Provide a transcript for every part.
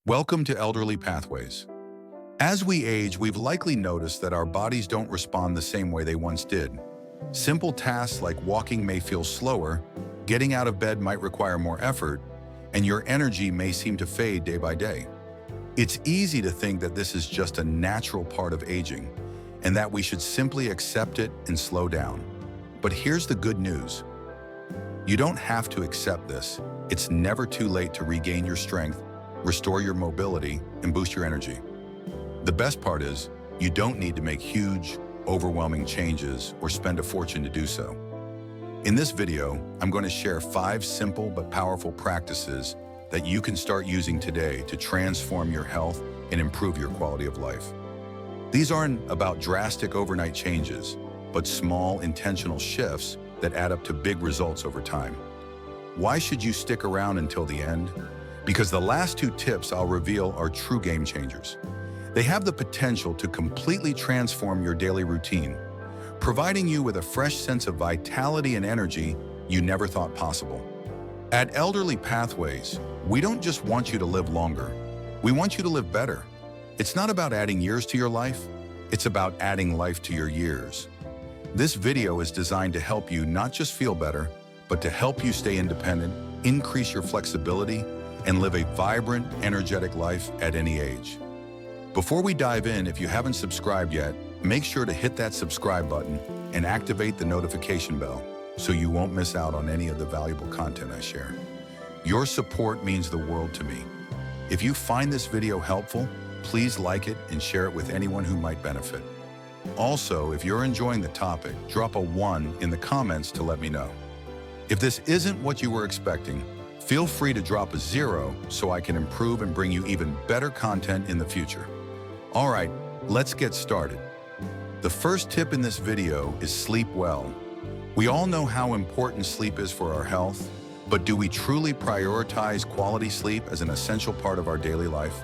Welcome to Elderly Pathways. As we age, we've likely noticed that our bodies don't respond the same way they once did. Simple tasks like walking may feel slower, getting out of bed might require more effort, and your energy may seem to fade day by day. It's easy to think that this is just a natural part of aging, and that we should simply accept it and slow down. But here's the good news. You don't have to accept this. It's never too late to regain your strength, restore your mobility, and boost your energy. The best part is, you don't need to make huge, overwhelming changes or spend a fortune to do so. In this video, I'm going to share 5 simple but powerful practices that you can start using today to transform your health and improve your quality of life. These aren't about drastic overnight changes, but small, intentional shifts that add up to big results over time. Why should you stick around until the end? Because the last 2 tips I'll reveal are true game changers. They have the potential to completely transform your daily routine, providing you with a fresh sense of vitality and energy you never thought possible. At Elderly Pathways, we don't just want you to live longer. We want you to live better. It's not about adding years to your life. It's about adding life to your years. This video is designed to help you not just feel better, but to help you stay independent, increase your flexibility, and live a vibrant, energetic life at any age. Before we dive in, if you haven't subscribed yet, make sure to hit that subscribe button and activate the notification bell so you won't miss out on any of the valuable content I share. Your support means the world to me. If you find this video helpful, please like it and share it with anyone who might benefit. Also, if you're enjoying the topic, drop a 1 in the comments to let me know. If this isn't what you were expecting, feel free to drop a 0 so I can improve and bring you even better content in the future. All right, let's get started. The first tip in this video is sleep well. We all know how important sleep is for our health, but do we truly prioritize quality sleep as an essential part of our daily life?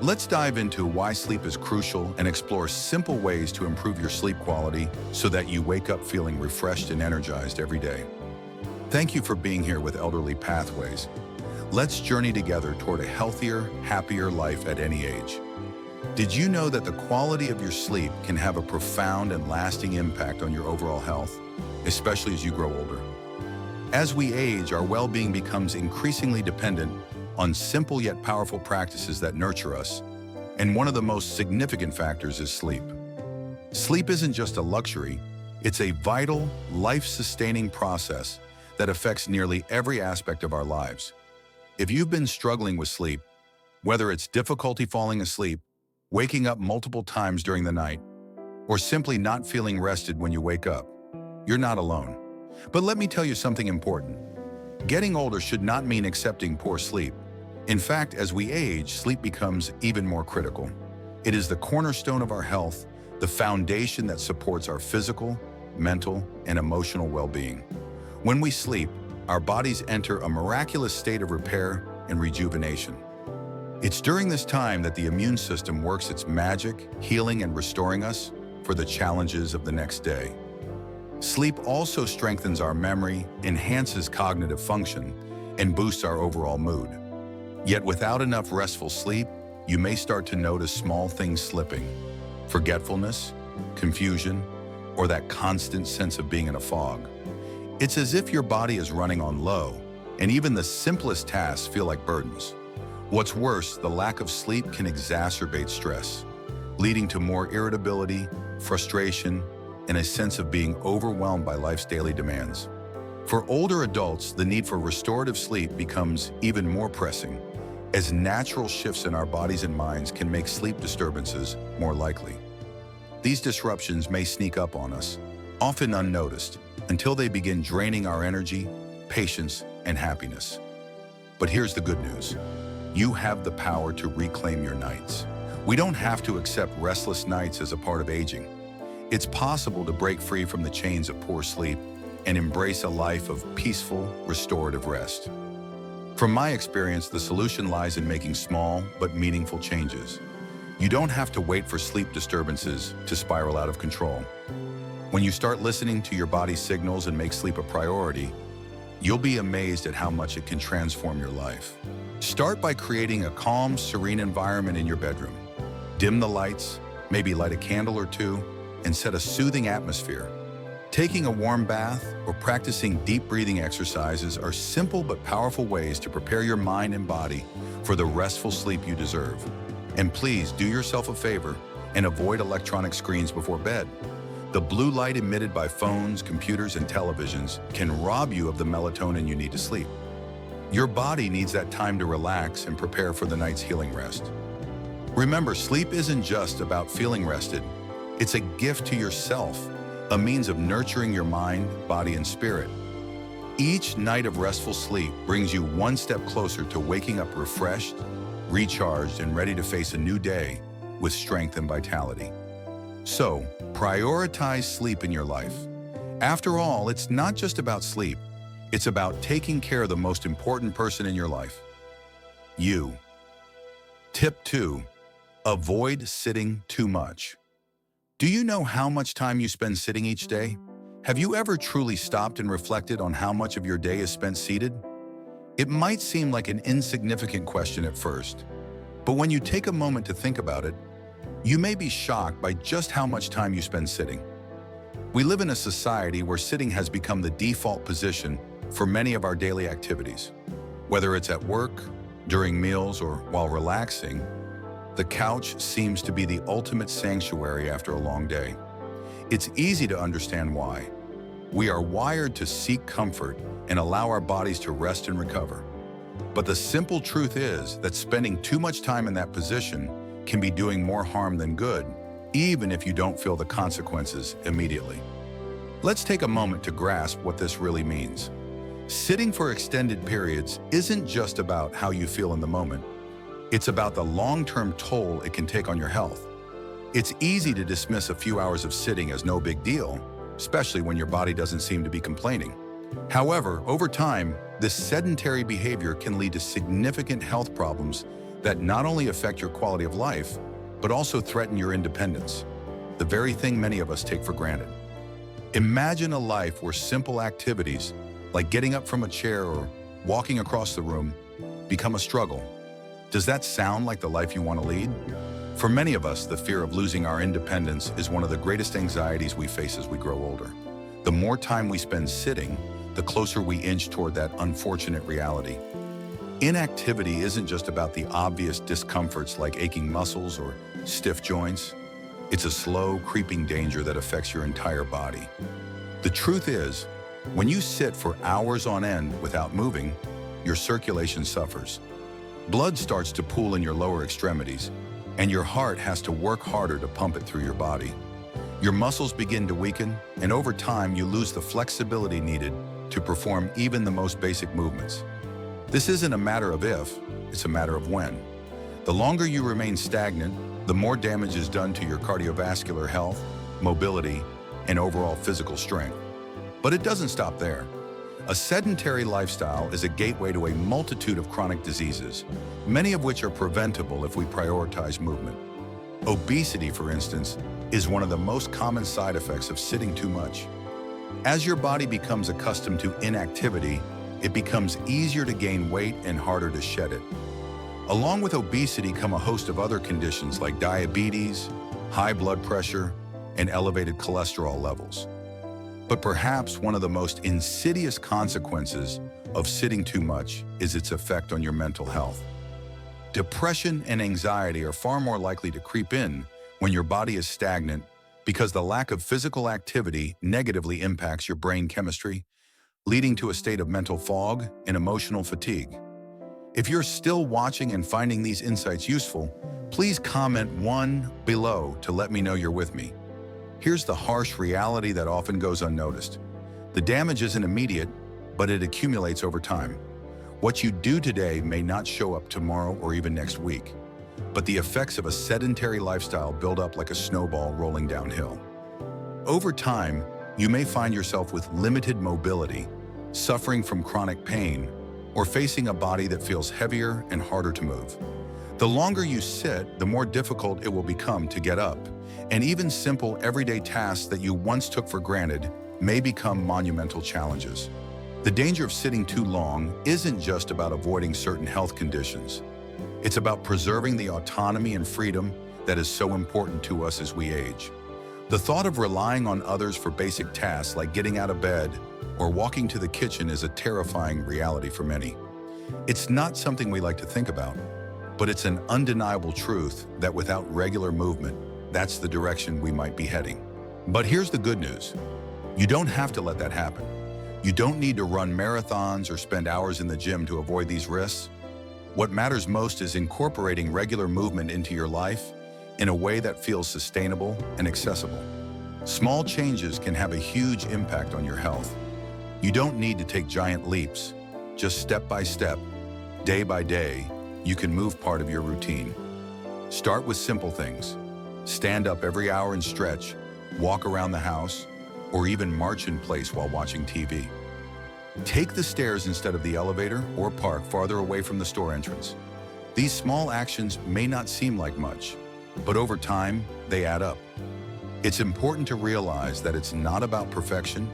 Let's dive into why sleep is crucial and explore simple ways to improve your sleep quality so that you wake up feeling refreshed and energized every day. Thank you for being here with Elderly Pathways. Let's journey together toward a healthier, happier life at any age. Did you know that the quality of your sleep can have a profound and lasting impact on your overall health, especially as you grow older? As we age, our well-being becomes increasingly dependent on simple yet powerful practices that nurture us, and one of the most significant factors is sleep. Sleep isn't just a luxury, it's a vital, life-sustaining process that affects nearly every aspect of our lives. If you've been struggling with sleep, whether it's difficulty falling asleep, waking up multiple times during the night, or simply not feeling rested when you wake up, you're not alone. But let me tell you something important. Getting older should not mean accepting poor sleep. In fact, as we age, sleep becomes even more critical. It is the cornerstone of our health, the foundation that supports our physical, mental, and emotional well-being. When we sleep, our bodies enter a miraculous state of repair and rejuvenation. It's during this time that the immune system works its magic, healing and restoring us for the challenges of the next day. Sleep also strengthens our memory, enhances cognitive function, and boosts our overall mood. Yet without enough restful sleep, you may start to notice small things slipping. Forgetfulness, confusion, or that constant sense of being in a fog. It's as if your body is running on low, and even the simplest tasks feel like burdens. What's worse, the lack of sleep can exacerbate stress, leading to more irritability, frustration, and a sense of being overwhelmed by life's daily demands. For older adults, the need for restorative sleep becomes even more pressing, as natural shifts in our bodies and minds can make sleep disturbances more likely. These disruptions may sneak up on us, often unnoticed, until they begin draining our energy, patience, and happiness. But here's the good news. You have the power to reclaim your nights. We don't have to accept restless nights as a part of aging. It's possible to break free from the chains of poor sleep and embrace a life of peaceful, restorative rest. From my experience, the solution lies in making small but meaningful changes. You don't have to wait for sleep disturbances to spiral out of control. When you start listening to your body's signals and make sleep a priority, you'll be amazed at how much it can transform your life. Start by creating a calm, serene environment in your bedroom. Dim the lights, maybe light a candle or two, and set a soothing atmosphere. Taking a warm bath or practicing deep breathing exercises are simple but powerful ways to prepare your mind and body for the restful sleep you deserve. And please do yourself a favor and avoid electronic screens before bed. The blue light emitted by phones, computers, and televisions can rob you of the melatonin you need to sleep. Your body needs that time to relax and prepare for the night's healing rest. Remember, sleep isn't just about feeling rested. It's a gift to yourself, a means of nurturing your mind, body, and spirit. Each night of restful sleep brings you one step closer to waking up refreshed, recharged, and ready to face a new day with strength and vitality. So, prioritize sleep in your life. After all, it's not just about sleep. It's about taking care of the most important person in your life, you. Tip 2. Avoid sitting too much. Do you know how much time you spend sitting each day? Have you ever truly stopped and reflected on how much of your day is spent seated? It might seem like an insignificant question at first, but when you take a moment to think about it, you may be shocked by just how much time you spend sitting. We live in a society where sitting has become the default position for many of our daily activities. Whether it's at work, during meals, or while relaxing, the couch seems to be the ultimate sanctuary after a long day. It's easy to understand why. We are wired to seek comfort and allow our bodies to rest and recover. But the simple truth is that spending too much time in that position can be doing more harm than good, even if you don't feel the consequences immediately. Let's take a moment to grasp what this really means. Sitting for extended periods isn't just about how you feel in the moment. It's about the long-term toll it can take on your health. It's easy to dismiss a few hours of sitting as no big deal, especially when your body doesn't seem to be complaining. However, over time, this sedentary behavior can lead to significant health problems that not only affect your quality of life, but also threaten your independence, the very thing many of us take for granted. Imagine a life where simple activities, like getting up from a chair or walking across the room, become a struggle. Does that sound like the life you want to lead? For many of us, the fear of losing our independence is one of the greatest anxieties we face as we grow older. The more time we spend sitting, the closer we inch toward that unfortunate reality. Inactivity isn't just about the obvious discomforts like aching muscles or stiff joints. It's a slow, creeping danger that affects your entire body. The truth is, when you sit for hours on end without moving, your circulation suffers. Blood starts to pool in your lower extremities, and your heart has to work harder to pump it through your body. Your muscles begin to weaken, and over time you lose the flexibility needed to perform even the most basic movements. This isn't a matter of if, it's a matter of when. The longer you remain stagnant, the more damage is done to your cardiovascular health, mobility, and overall physical strength. But it doesn't stop there. A sedentary lifestyle is a gateway to a multitude of chronic diseases, many of which are preventable if we prioritize movement. Obesity, for instance, is one of the most common side effects of sitting too much. As your body becomes accustomed to inactivity, it becomes easier to gain weight and harder to shed it. Along with obesity come a host of other conditions like diabetes, high blood pressure, and elevated cholesterol levels. But perhaps one of the most insidious consequences of sitting too much is its effect on your mental health. Depression and anxiety are far more likely to creep in when your body is stagnant because the lack of physical activity negatively impacts your brain chemistry, leading to a state of mental fog and emotional fatigue. If you're still watching and finding these insights useful, please comment 1 below to let me know you're with me. Here's the harsh reality that often goes unnoticed. The damage isn't immediate, but it accumulates over time. What you do today may not show up tomorrow or even next week, but the effects of a sedentary lifestyle build up like a snowball rolling downhill. Over time, you may find yourself with limited mobility, suffering from chronic pain, or facing a body that feels heavier and harder to move. The longer you sit, the more difficult it will become to get up, and even simple everyday tasks that you once took for granted may become monumental challenges. The danger of sitting too long isn't just about avoiding certain health conditions. It's about preserving the autonomy and freedom that is so important to us as we age. The thought of relying on others for basic tasks like getting out of bed or walking to the kitchen is a terrifying reality for many. It's not something we like to think about, but it's an undeniable truth that without regular movement, that's the direction we might be heading. But here's the good news. You don't have to let that happen. You don't need to run marathons or spend hours in the gym to avoid these risks. What matters most is incorporating regular movement into your life in a way that feels sustainable and accessible. Small changes can have a huge impact on your health. You don't need to take giant leaps. Just step by step, day by day, you can move part of your routine. Start with simple things. Stand up every hour and stretch, walk around the house, or even march in place while watching TV. Take the stairs instead of the elevator or park farther away from the store entrance. These small actions may not seem like much, but over time, they add up. It's important to realize that it's not about perfection,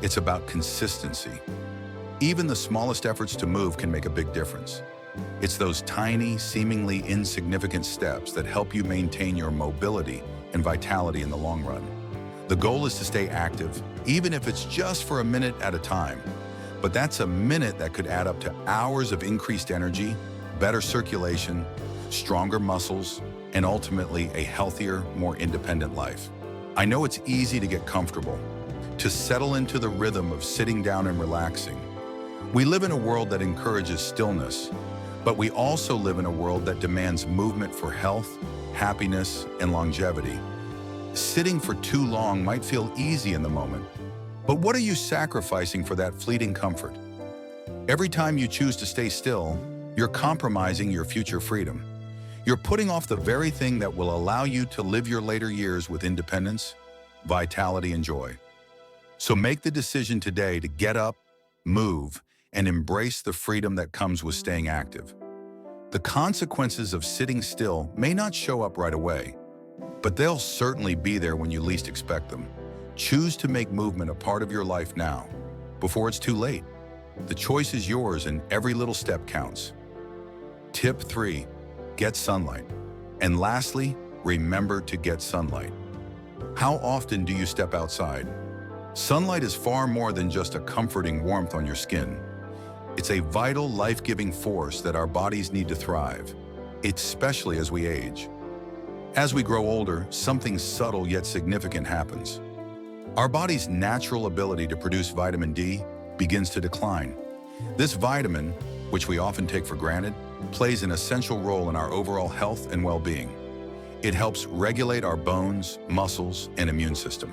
it's about consistency. Even the smallest efforts to move can make a big difference. It's those tiny, seemingly insignificant steps that help you maintain your mobility and vitality in the long run. The goal is to stay active, even if it's just for a minute at a time. But that's a minute that could add up to hours of increased energy, better circulation, stronger muscles, and ultimately a healthier, more independent life. I know it's easy to get comfortable, to settle into the rhythm of sitting down and relaxing. We live in a world that encourages stillness, but we also live in a world that demands movement for health, happiness, and longevity. Sitting for too long might feel easy in the moment, but what are you sacrificing for that fleeting comfort? Every time you choose to stay still, you're compromising your future freedom. You're putting off the very thing that will allow you to live your later years with independence, vitality, and joy. So make the decision today to get up, move, and embrace the freedom that comes with staying active. The consequences of sitting still may not show up right away, but they'll certainly be there when you least expect them. Choose to make movement a part of your life now, before it's too late. The choice is yours and every little step counts. Tip 3, get sunlight. And lastly, remember to get sunlight. How often do you step outside? Sunlight is far more than just a comforting warmth on your skin. It's a vital, life-giving force that our bodies need to thrive, especially as we age. As we grow older, something subtle yet significant happens. Our body's natural ability to produce vitamin D begins to decline. This vitamin, which we often take for granted, plays an essential role in our overall health and well-being. It helps regulate our bones, muscles, and immune system.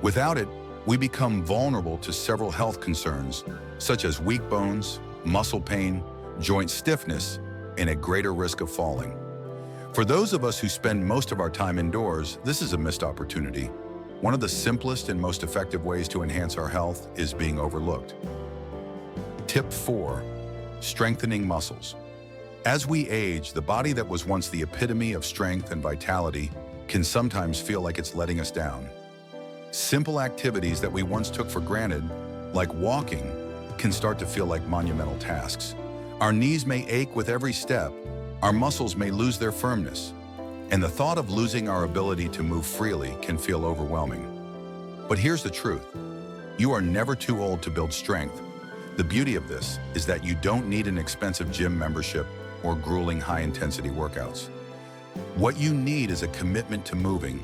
Without it, we become vulnerable to several health concerns, such as weak bones, muscle pain, joint stiffness, and a greater risk of falling. For those of us who spend most of our time indoors, this is a missed opportunity. One of the simplest and most effective ways to enhance our health is being overlooked. Tip 4, strengthening muscles. As we age, the body that was once the epitome of strength and vitality can sometimes feel like it's letting us down. Simple activities that we once took for granted, like walking, can start to feel like monumental tasks. Our knees may ache with every step, our muscles may lose their firmness, and the thought of losing our ability to move freely can feel overwhelming. But here's the truth. You are never too old to build strength. The beauty of this is that you don't need an expensive gym membership or grueling high-intensity workouts. What you need is a commitment to moving,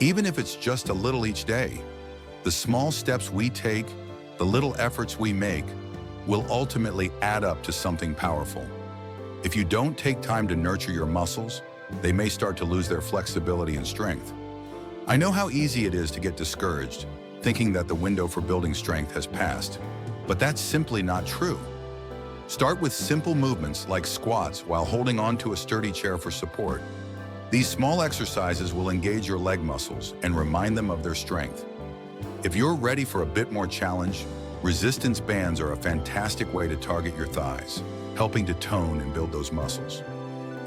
even if it's just a little each day. The small steps we take, the little efforts we make, will ultimately add up to something powerful. If you don't take time to nurture your muscles, they may start to lose their flexibility and strength. I know how easy it is to get discouraged, thinking that the window for building strength has passed, but that's simply not true. Start with simple movements like squats while holding onto a sturdy chair for support. These small exercises will engage your leg muscles and remind them of their strength. If you're ready for a bit more challenge, resistance bands are a fantastic way to target your thighs, helping to tone and build those muscles.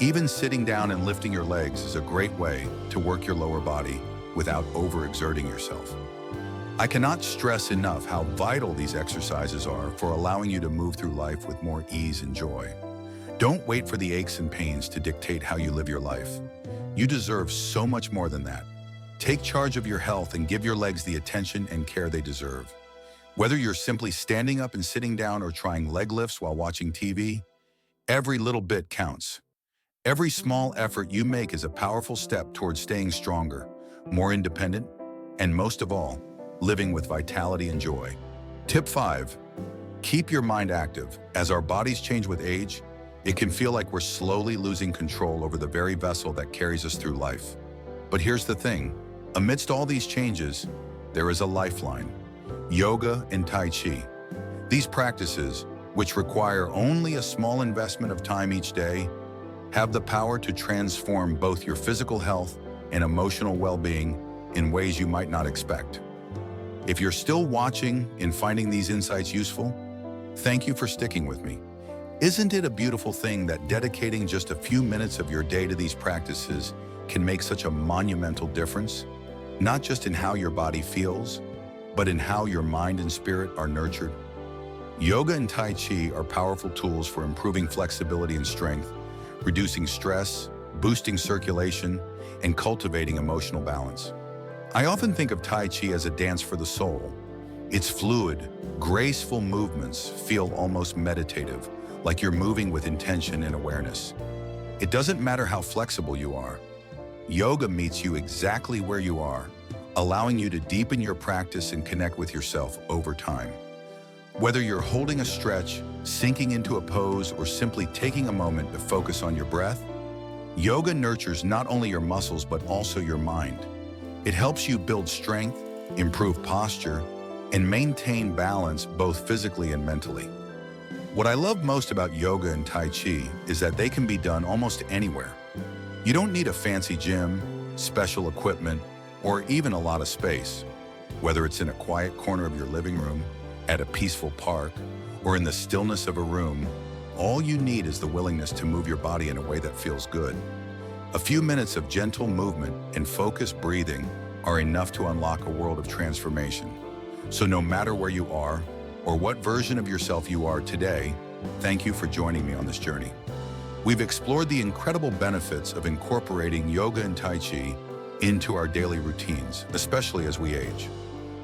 Even sitting down and lifting your legs is a great way to work your lower body without overexerting yourself. I cannot stress enough how vital these exercises are for allowing you to move through life with more ease and joy. Don't wait for the aches and pains to dictate how you live your life. You deserve so much more than that. Take charge of your health and give your legs the attention and care they deserve. Whether you're simply standing up and sitting down or trying leg lifts while watching TV, every little bit counts. Every small effort you make is a powerful step towards staying stronger, more independent, and most of all, living with vitality and joy. Tip 5. Keep your mind active. As our bodies change with age, it can feel like we're slowly losing control over the very vessel that carries us through life. But here's the thing. Amidst all these changes, there is a lifeline: yoga and Tai Chi. These practices, which require only a small investment of time each day, have the power to transform both your physical health and emotional well-being in ways you might not expect. If you're still watching and finding these insights useful, thank you for sticking with me. Isn't it a beautiful thing that dedicating just a few minutes of your day to these practices can make such a monumental difference? Not just in how your body feels, but in how your mind and spirit are nurtured. Yoga and Tai Chi are powerful tools for improving flexibility and strength, reducing stress, boosting circulation, and cultivating emotional balance. I often think of Tai Chi as a dance for the soul. Its fluid, graceful movements feel almost meditative, like you're moving with intention and awareness. It doesn't matter how flexible you are. Yoga meets you exactly where you are, allowing you to deepen your practice and connect with yourself over time. Whether you're holding a stretch, sinking into a pose, or simply taking a moment to focus on your breath, yoga nurtures not only your muscles but also your mind. It helps you build strength, improve posture, and maintain balance both physically and mentally. What I love most about yoga and Tai Chi is that they can be done almost anywhere. You don't need a fancy gym, special equipment, or even a lot of space. Whether it's in a quiet corner of your living room, at a peaceful park, or in the stillness of a room, all you need is the willingness to move your body in a way that feels good. A few minutes of gentle movement and focused breathing are enough to unlock a world of transformation. So no matter where you are, or what version of yourself you are today, thank you for joining me on this journey. We've explored the incredible benefits of incorporating yoga and Tai Chi into our daily routines, especially as we age.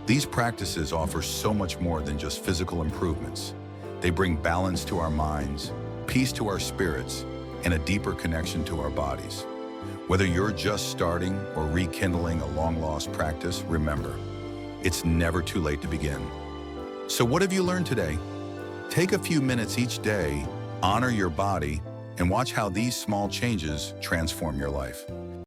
These practices offer so much more than just physical improvements. They bring balance to our minds, peace to our spirits, and a deeper connection to our bodies. Whether you're just starting or rekindling a long-lost practice, remember, it's never too late to begin. So what have you learned today? Take a few minutes each day, honor your body, and watch how these small changes transform your life.